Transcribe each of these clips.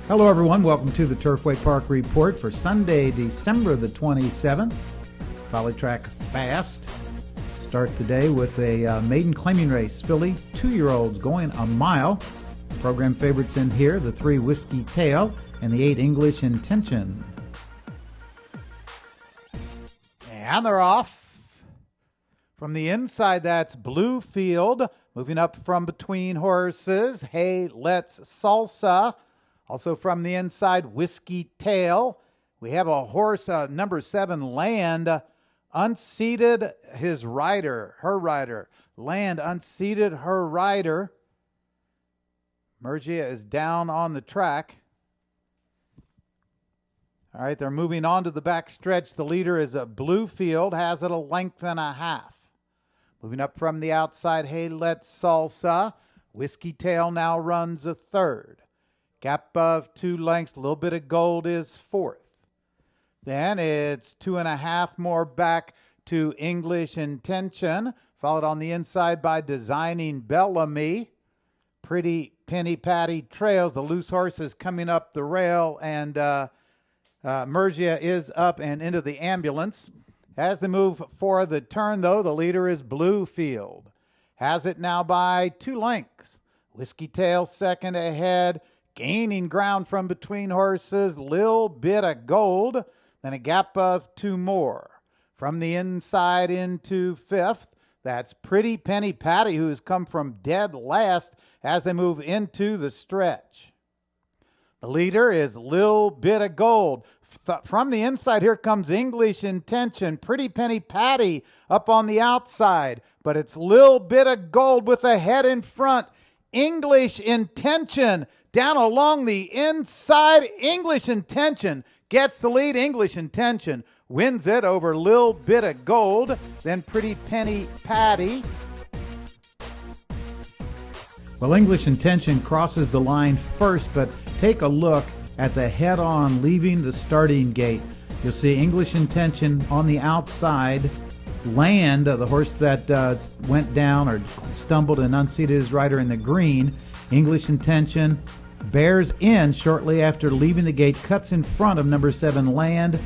Hello, everyone. Welcome to the Turfway Park Report for Sunday, December the 27th. Valley Track Fast. Start the day with a maiden claiming race. Filly, 2-year-olds going a mile. Program favorites in here, the 3 Whiskey Tail and the 8 English Intention. And they're off. From the inside, that's Bluefield. Moving up from between horses, Hey Let's Salsa. Also from the inside, Whiskey Tail. We have a horse, number 7, Land, unseated her rider. Land unseated her rider. Mergia is down on the track. All right, they're moving on to the back stretch. The leader is Bluefield, has it a length and a half. Moving up from the outside, Hey Let's Salsa. Whiskey Tail now runs a third. Gap of 2 lengths, a little bit of gold is fourth. Then it's 2.5 more back to English Intention, followed on the inside by Designing Bellamy. Pretty Penny Patty trails. The loose horse is coming up the rail, and Mergia is up and into the ambulance. As they move for the turn, though, the leader is Bluefield. Has it now by 2 lengths. Whiskey Tail second ahead. Gaining ground from between horses, little bit of gold, then a gap of 2 more. From the inside into fifth, that's Pretty Penny Patty, who has come from dead last as they move into the stretch. The leader is Lil Bit of Gold. From the inside, here comes English Intention. Pretty Penny Patty up on the outside, but it's Lil Bit of Gold with a head in front. English Intention down along the inside. English Intention gets the lead. English Intention wins it over Lil Bit of Gold. Then Pretty Penny Patty. Well, English Intention crosses the line first, but take a look at the head-on leaving the starting gate. You'll see English Intention on the outside. Land, the horse that went down or stumbled and unseated his rider in the green. English Intention bears in shortly after leaving the gate, cuts in front of number 7, Land.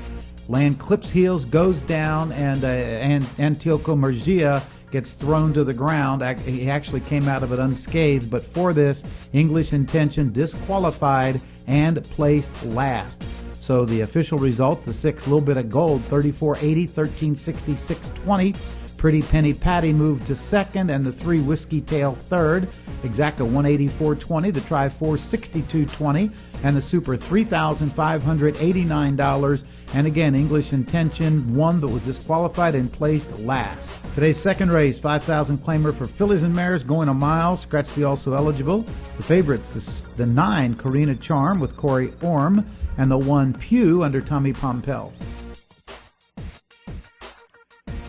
Land clips heels, goes down, and Antioco Mergia gets thrown to the ground. He actually came out of it unscathed, but for this, English Intention disqualified and placed last. So the official results, the 6 Little Bit of Gold, 34.80, 13.60, 6.20. Pretty Penny Patty moved to second, and the 3 Whiskey Tail third. Exacta 184.20, the Tri 462.20, and the Super $3,589. And again, English Intention won but was disqualified and placed last. Today's second race, 5,000 claimer for fillies and mares going a mile. Scratch the also eligible. The favorites, the 9 Karina Charm with Corey Orm, and the 1 Pew under Tommy Pompel.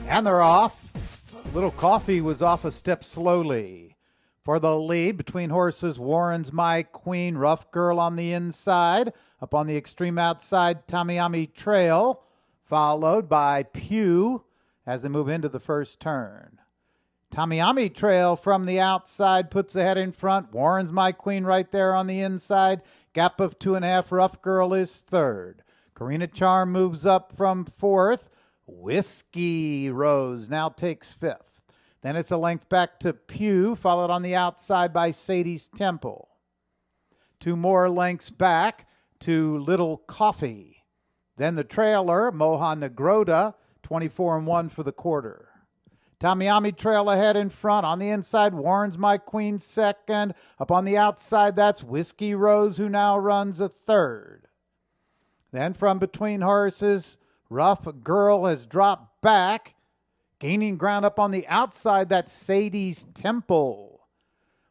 And they're off. Little Coffee was off a step slowly. For the lead between horses, Warren's My Queen, Rough Girl on the inside. Up on the extreme outside, Tamiami Trail, followed by Pew as they move into the first turn. Tamiami Trail from the outside puts the head in front. Warren's My Queen right there on the inside. Gap of 2.5. Rough Girl is third. Karina Charm moves up from fourth. Whiskey Rose now takes fifth. Then it's a length back to Pew, followed on the outside by Sadie's Temple. 2 more lengths back to Little Coffee. Then the trailer, Moha Negroda, 24-1 for the quarter. Tamiami Trail ahead in front. On the inside, Warren's My Queen second. Up on the outside, that's Whiskey Rose, who now runs a third. Then from between horses, Rough Girl has dropped back. Gaining ground up on the outside, that's Sadie's Temple.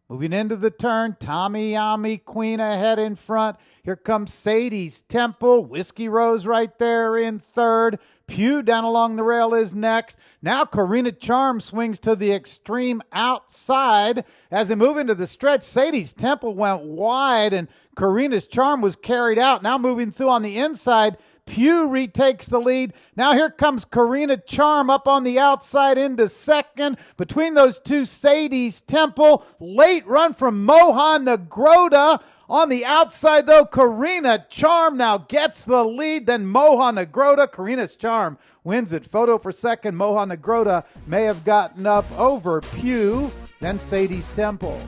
Moving into the turn, Tamiami Queen ahead in front. Here comes Sadie's Temple. Whiskey Rose right there in third. Pew down along the rail is next. Now Karina Charm swings to the extreme outside. As they move into the stretch, Sadie's Temple went wide and Karina's Charm was carried out. Now moving through on the inside, Pew retakes the lead. Now here comes Karina Charm up on the outside into second. Between those two, Sadie's Temple. Late run from Moha Negroda On the outside, though, Karina Charm now gets the lead. Then Moha Negrota. Karina's Charm wins it. Photo for second. Moha Negrota may have gotten up over Pugh. Then Sadie's Temple.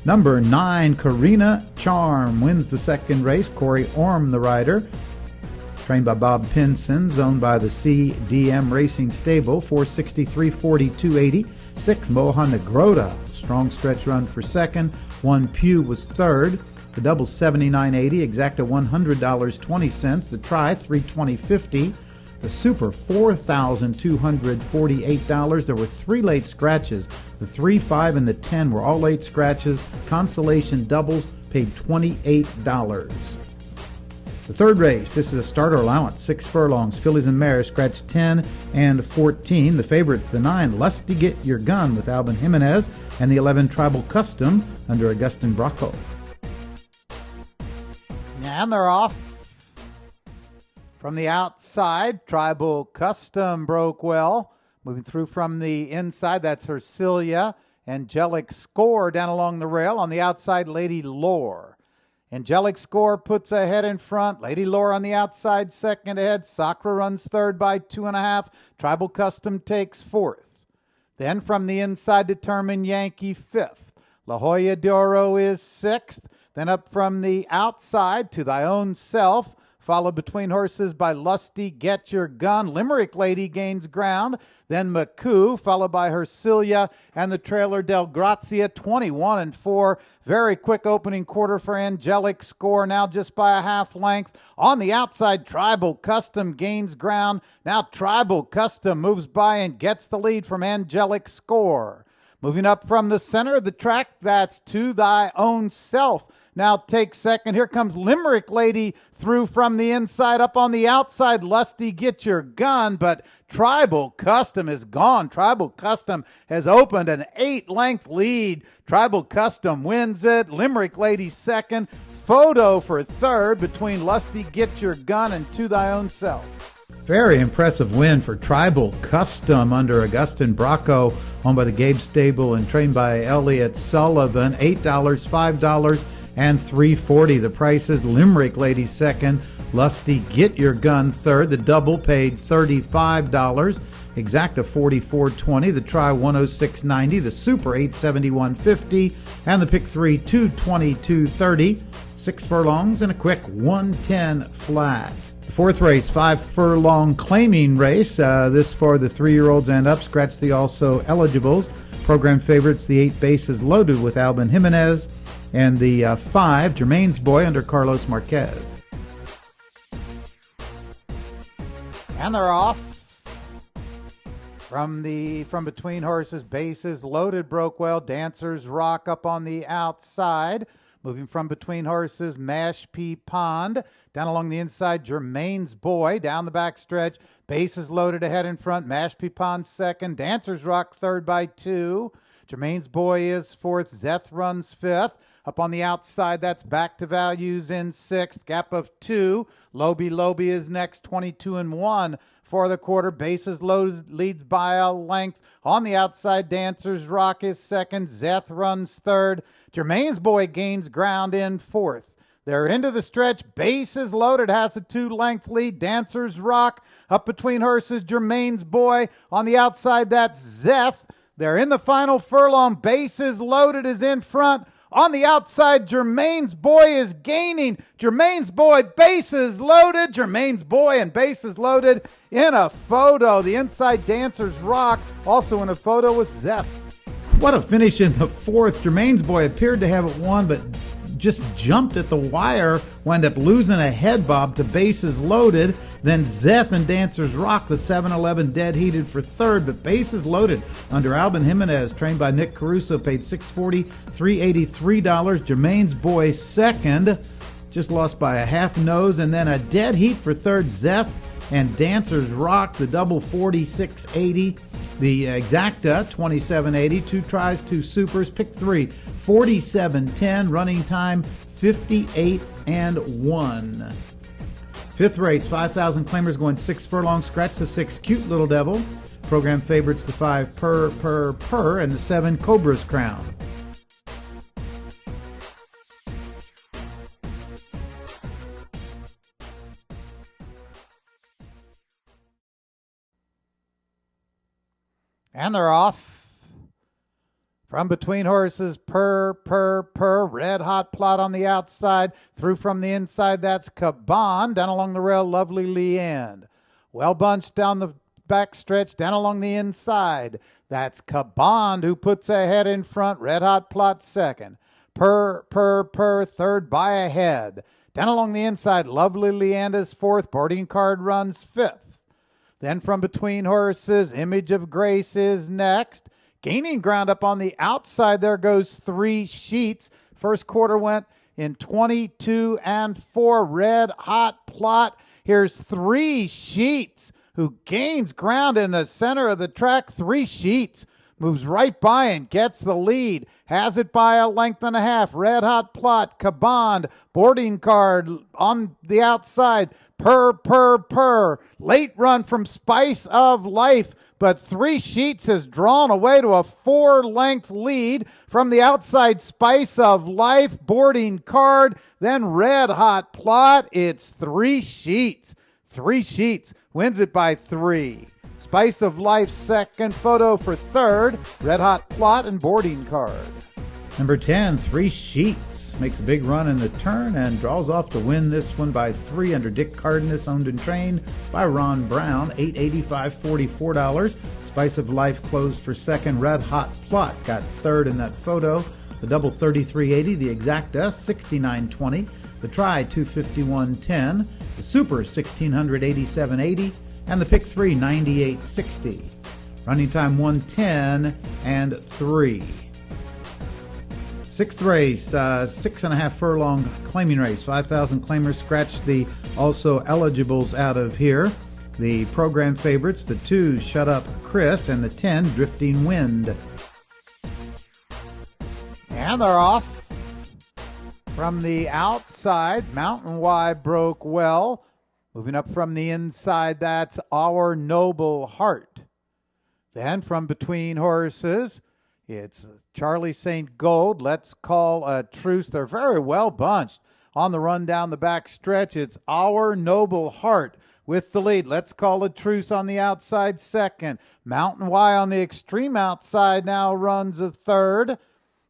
Number 9, Karina Charm wins the second race. Corey Orm, the rider. Trained by Bob Pinsons, owned by the CDM Racing Stable. 463.42.80. 6, Moha Negrota. Strong stretch run for second. 1, Pugh was third. The double $79.80, exacta $100.20. The try $320.50. The super $4,248. There were 3 late scratches. The 3, 5, and the 10 were all late scratches. Consolation doubles paid $28. The third race, this is a starter allowance, 6 furlongs. Fillies and mares scratched 10 and 14. The favorites, the 9, Lusty Get Your Gun with Alvin Jimenez, and the 11, Tribal Custom under Augustin Bracco. And they're off. From the outside, Tribal Custom broke well. Moving through from the inside, that's Hercilia. Angelic Score down along the rail. On the outside, Lady Lore. Angelic Score puts ahead in front. Lady Lore on the outside, second ahead. Sakura runs third by 2.5. Tribal Custom takes fourth. Then from the inside, Determined Yankee fifth. La Jolla d'Oro is sixth. Then up from the outside to Thy Own Self, followed between horses by Lusty Get Your Gun. Limerick Lady gains ground. Then McCoo, followed by Hercilia and the trailer Del Grazia, 21-4. Very quick opening quarter for Angelic Score, now just by a half length. On the outside, Tribal Custom gains ground. Now Tribal Custom moves by and gets the lead from Angelic Score. Moving up from the center of the track, that's To Thy Own Self. Now take second. Here comes Limerick Lady through from the inside. Up on the outside, Lusty Get Your Gun, but Tribal Custom is gone. Tribal Custom has opened an 8-length lead. Tribal Custom wins it. Limerick Lady second. Photo for third between Lusty Get Your Gun and To Thy Own Self. Very impressive win for Tribal Custom under Augustin Bracco, owned by the Gabe Stable and trained by Elliott Sullivan. $8, $5, and $3.40. The prices: Limerick Lady second, Lusty Get Your Gun third. The double paid $35. Exacta $44.20. The try $106.90. The super $871.50. And the pick 3 $222.30. 6 furlongs and a quick 110 flat. The fourth race, 5 furlong claiming race. This for the 3-year-olds and up. Scratch the also eligibles. Program favorites, the 8 bases loaded with Alvin Jimenez, and the 5, Jermaine's Boy under Carlos Marquez. And they're off. From between horses, bases loaded broke well. Dancers Rock up on the outside. Moving from between horses, Mashpee Pond. Down along the inside, Jermaine's Boy. Down the back stretch, bases loaded ahead in front. Mashpee Pond second. Dancers Rock third by 2. Jermaine's Boy is fourth. Zeth runs fifth. Up on the outside, that's Back to Values in sixth. Gap of 2. Loby is next, 22-1 for the quarter. Bases loaded, leads by a length. On the outside, Dancers Rock is second. Zeth runs third. Jermaine's Boy gains ground in fourth. They're into the stretch. Bases loaded has a 2-length lead. Dancers Rock up between horses. Jermaine's Boy on the outside, that's Zeth. They're in the final furlong. Bases loaded is in front. On the outside, Jermaine's Boy is gaining. Jermaine's Boy, bases loaded. Jermaine's Boy and bases loaded in a photo. The inside, Dancers Rock, also in a photo with Zeth. What a finish in the fourth. Jermaine's Boy appeared to have it won, but just jumped at the wire, wound up losing a head bob to bases loaded. Then Zeth and Dancers Rock, the 7-11 dead heated for third, but bases loaded under Alvin Jimenez, trained by Nick Caruso, paid $640, $383. Jermaine's Boy second, just lost by a half nose, and then a dead heat for third, Zeth and Dancers Rock, the double $46.80. The exacta $27.80. 2 tries, 2 supers. Pick 3 $47.10. Running time 58-1. Fifth race, 5,000 claimers going 6 furlongs. Scratch the 6, Cute Little Devil. Program favorites, the 5 Purr, and the 7 Cobra's Crown. And they're off. From between horses, purr, red hot plot on the outside, through from the inside, that's Caban. Down along the rail, lovely Leand. Well bunched down the back stretch, down along the inside, that's Caban who puts ahead in front, red hot plot second. Purr, third by a head. Down along the inside, lovely Leand is fourth, boarding card runs fifth. Then from between horses, Image of Grace is next. Gaining ground up on the outside, there goes Three Sheets. First quarter went in 22 and 4. Red hot plot. Here's Three Sheets who gains ground in the center of the track. Three Sheets moves right by and gets the lead. Has it by a length and a half. Red hot plot. Caban, boarding card on the outside. Purr. Late run from Spice of Life, but Three Sheets has drawn away to a 4-length lead from the outside. Spice of Life, boarding card, then red hot plot. It's Three Sheets. Three Sheets wins it by 3. Spice of Life second, Photo for third, red hot plot and boarding card. Number 10, Three Sheets makes a big run in the turn and draws off to win this one by 3 under Dick Cardenas, owned and trained by Ron Brown, $885, $44. Spice of Life closed for second. Red Hot Plot got third in that photo. The double 33.80, the exacta 69.20, the try 251.10, the super 1687.80, and the pick 3 98.60. Running time 1:10 and 3. Sixth race, 6.5 furlong claiming race. 5,000 claimers. Scratch the also eligibles out of here. The program favorites, the 2, Shut Up Chris, and the 10, Drifting Wind. And they're off. From the outside, Mountain Wide broke well. Moving up from the inside, that's Our Noble Heart. Then from between horses, it's Charlie St. Gold. Let's Call a Truce. They're very well bunched. On the run down the back stretch, it's Our Noble Heart with the lead. Let's Call a Truce on the outside second. Mountain Y on the extreme outside now runs a third.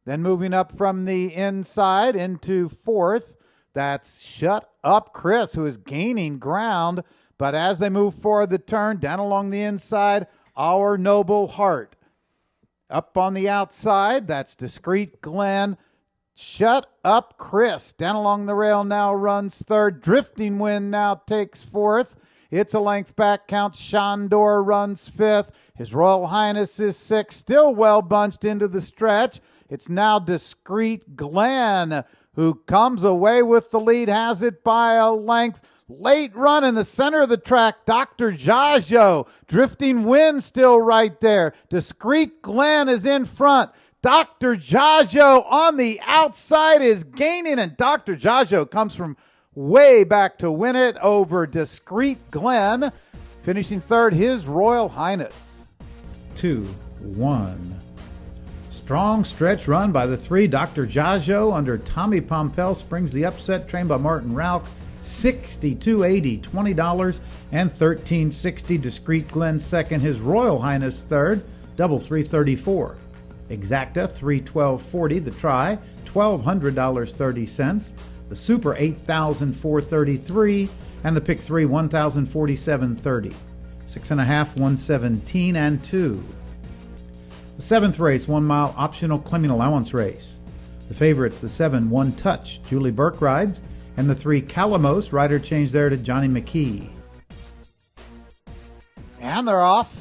Then moving up from the inside into fourth, that's Shut Up Chris, who is gaining ground. But as they move forward the turn, down along the inside, Our Noble Heart. Up on the outside, that's Discreet Glen. Shut Up Chris. Down along the rail now runs third. Drifting Wind now takes fourth. It's a length back count. Shandor runs fifth. His Royal Highness is sixth. Still well bunched into the stretch. It's now Discreet Glen who comes away with the lead. Has it by a length. Late run in the center of the track, Dr. Jajo. Drifting Wind still right there. Discreet Glen is in front. Dr. Jajo on the outside is gaining, and Dr. Jajo comes from way back to win it over Discreet Glen. Finishing third, His Royal Highness. 2-1. Strong stretch run by the 3. Dr. Jajo under Tommy Pompel springs the upset, trained by Martin Rauch. $62.80, $20, and $13.60. Discreet Glen second. His Royal Highness third. Double 334. Exacta 312.40. The try $1,200.30. The super 8,433, and the pick 3 1,047.30. 6.5 117 and 2. The 7th race, 1 mile optional claiming allowance race. The favorites, the 7 One Touch, Julie Burke rides, and the 3 Calamos, rider change there to Johnny McKee. And they're off.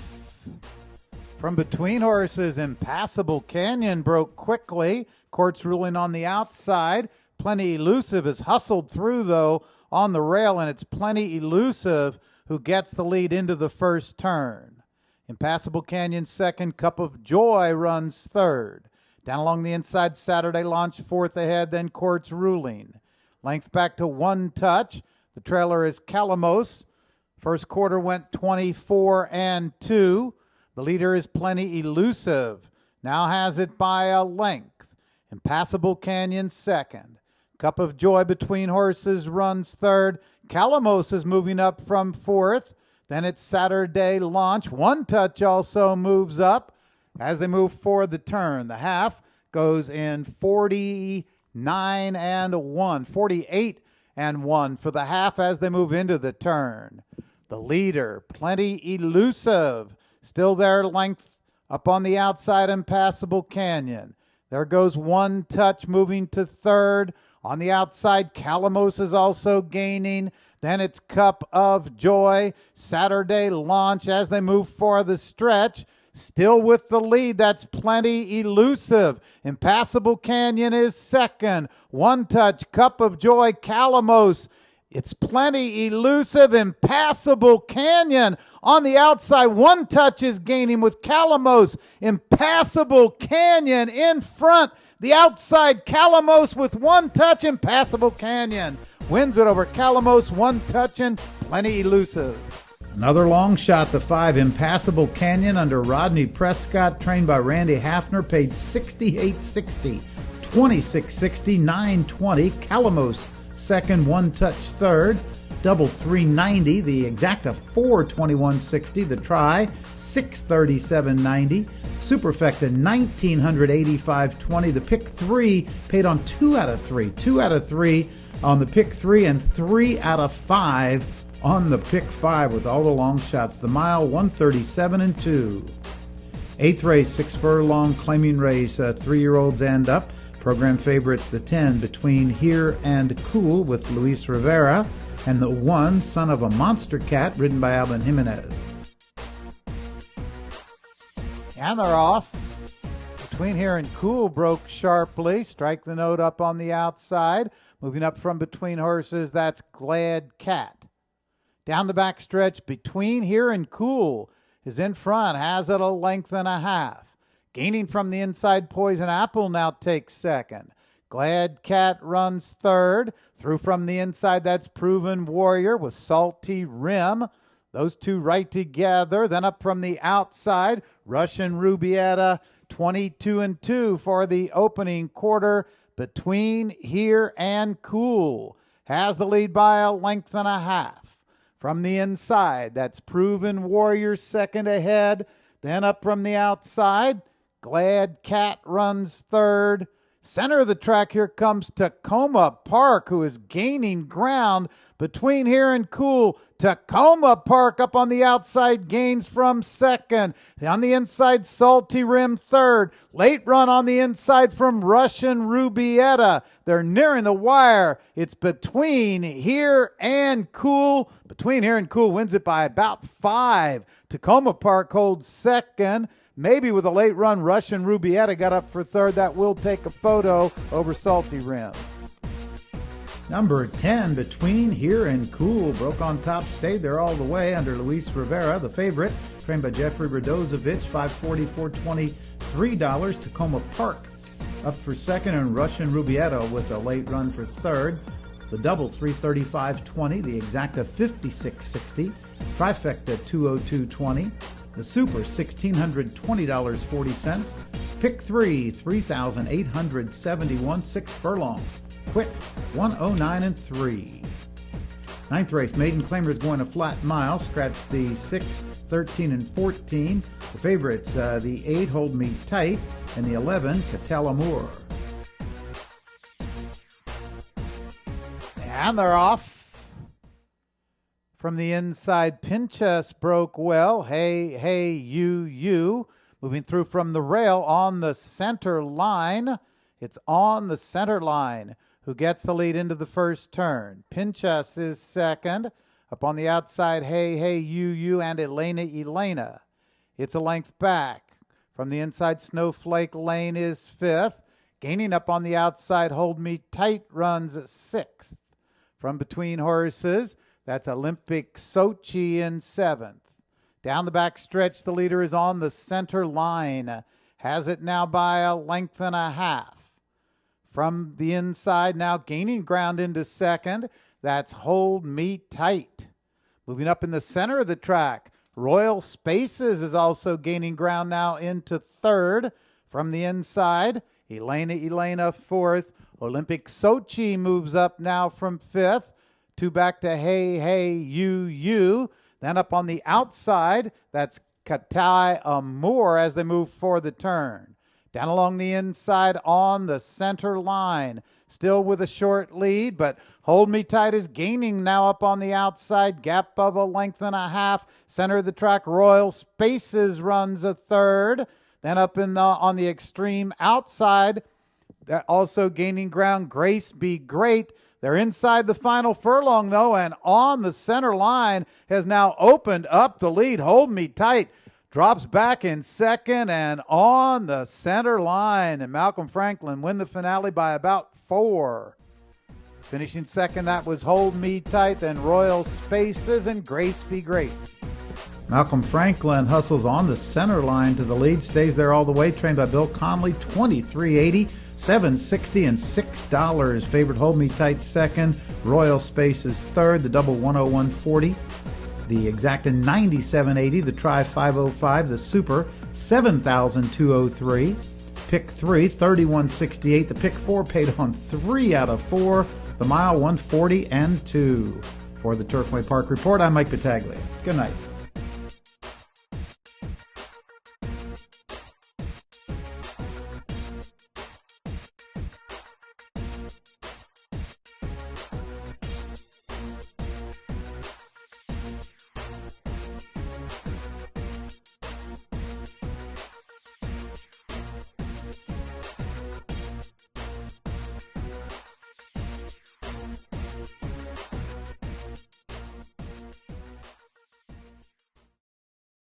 From between horses, Impassable Canyon broke quickly. Court's ruling on the outside. Plenty Elusive is hustled through, though, on the rail, and it's Plenty Elusive who gets the lead into the first turn. Impassable Canyon second. Cup of Joy runs third. Down along the inside, Saturday Launch fourth ahead, then Court's ruling. Length back to One Touch. The trailer is Calamos. First quarter went 24 and 2. The leader is Plenty Elusive. Now has it by a length. Impassable Canyon second. Cup of Joy between horses runs third. Calamos is moving up from fourth. Then it's Saturday Launch. One Touch also moves up. As they move for the turn, the half goes in 49 and 1, 48 and 1 for the half as they move into the turn. The leader, Plenty Elusive, still their length up on the outside, Impassable Canyon. There goes One Touch moving to third. On the outside, Calamos is also gaining. Then it's Cup of Joy, Saturday Launch as they move for the stretch. Still with the lead, that's Plenty Elusive. Impassable Canyon is second. One Touch, Cup of Joy, Calamos. It's Plenty Elusive, Impassable Canyon. On the outside, One Touch is gaining with Calamos. Impassable Canyon in front. The outside, Calamos with One Touch. Impassable Canyon wins it over Calamos, One Touch, and Plenty Elusive. Another long shot, the 5, Impassable Canyon under Rodney Prescott, trained by Randy Hafner, paid $68.60, $26.60, $9.20. Calamos second, One Touch third, double $3.90. The exacta $421.60. The try $637.90. Superfecta $1,985.20. The pick 3 paid on 2 out of 3. 2 out of 3 on the pick 3 and 3 out of 5 on the pick 5 with all the long shots. The mile 137 and 2. Eighth race, 6 furlong claiming race, 3-year-olds and up. Program favorites, the 10, Between Here and Cool with Luis Rivera, and the 1, Son of a Monster Cat, ridden by Alvin Jimenez. And they're off. Between Here and Cool broke sharply. Strike the note up on the outside. Moving up from between horses, that's Glad Cat. Down the back stretch, Between Here and Cool is in front, has it a length and a half. Gaining from the inside, Poison Apple now takes second. Glad Cat runs third. Through from the inside, that's Proven Warrior with Salty Rim. Those two right together. Then up from the outside, Russian Rubietta, 22 and 2 for the opening quarter. Between Here and Cool has the lead by a length and a half. From the inside, that's Proven Warrior second ahead. Then up from the outside, Glad Cat runs third. Center of the track, here comes Tacoma Park, who is gaining ground. Between Here and Cool, Tacoma Park up on the outside gains from second. On the inside, Salty Rim third. Late run on the inside from Russian Rubietta. They're nearing the wire. It's Between Here and Cool. Between Here and Cool wins it by about 5. Tacoma Park holds second. Maybe with a late run, Russian Rubietta got up for third. That will take a photo over Salty Rim. Number 10, Between Here and Cool, broke on top, stayed there all the way under Luis Rivera, the favorite, trained by Jeffrey Radozovich, $540-$423. Tacoma Park up for second, and Russian Rubietta with a late run for third. The double, $335.20, the exacta, $56.60, trifecta, $202.20. The super, $1,620.40. Pick 3, $3,871, 6 furlongs. Quick, 109 and 3. Ninth race, Maiden Claimers going a flat mile. Scratch the 6, 13, and 14. The favorites, the 8, Hold Me Tight, and the 11, Catalamour. And they're off. From the inside, Pinchas broke well. Hey, hey, you. Moving through from the rail on the center line. It's On the Center Line who gets the lead into the first turn. Pinchas is second. Up on the outside, Hey, hey, you, and Elena. It's a length back. From the inside, Snowflake Lane is fifth. Gaining up on the outside, Hold Me Tight runs sixth. From between horses, that's Olympic Sochi in seventh. Down the back stretch, the leader is On the Center Line. Has it now by a length and a half. From the inside, now gaining ground into second, that's Hold Me Tight. Moving up in the center of the track, Royal Spaces is also gaining ground now into third. From the inside, Elena fourth. Olympic Sochi moves up now from fifth. 2 back to Hey, hey, you. Then up on the outside, that's Katai Amour as they move for the turn. Down along the inside on the center line. Still with a short lead, but Hold Me Tight is gaining now up on the outside. Gap of a length and a half. Center of the track, Royal Spaces runs a third. Then up on the extreme outside, also gaining ground, Grace Be Great. They're inside the final furlong, though, and on the center line has now opened up the lead. Hold Me Tight drops back in second and on the center line. And Malcolm Franklin win the finale by about 4. Finishing second, that was Hold Me Tight, then Royal Spaces and Grace Be Great. Malcolm Franklin hustles on the center line to the lead, stays there all the way, trained by Bill Conley, $23.80, $7.60, and $6. Favorite Hold Me Tight second, Royal Spaces third, the double 101.40, the exacta $97.80, the try 505, the super 7,203, pick 3 31.68, the pick 4 paid on 3 out of 4, the mile 140 and 2. For the Turfway Park Report, I'm Mike Battaglia. Good night.